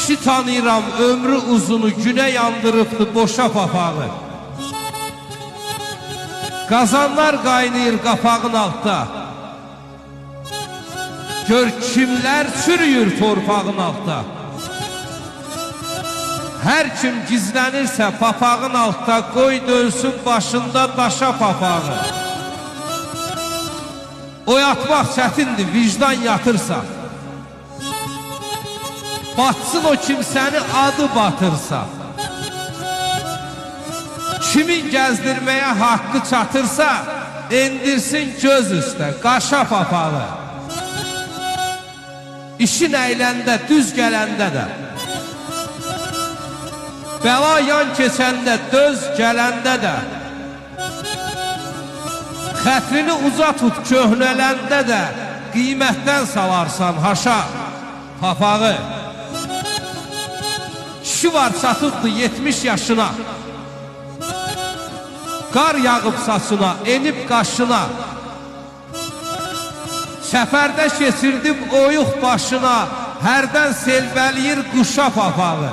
kişi tanıyıram, ömrü uzunu günə yandırıbdı boşa papağı. Qazanlar qaynayır qapağın altda. Gör kimlər çürüyür torpağın altda. Hər kim gizlənirsə papağın altda, qoy dönsün başında daşa papağı. Oyatmaq çətindir, vicdan yatırsa. Batsın o kimsəni adı batırsa. Kimin gəzdirməyə haqqı çatırsa, endirsin göz üstə, qaşa papağı. İşin əyləndə, düz gələndə də, bəla yan keçəndə, döz gələndə də, xətrini uza tut köhnələndə də, qiymətdən salarsan haşa papağı. Kişi var çatıbdı 70 yaşına, qar yağıb saçına, enib qaşına, səfərdə keçirdim oyuq başına, hərdən selbəliyir quşa papağı.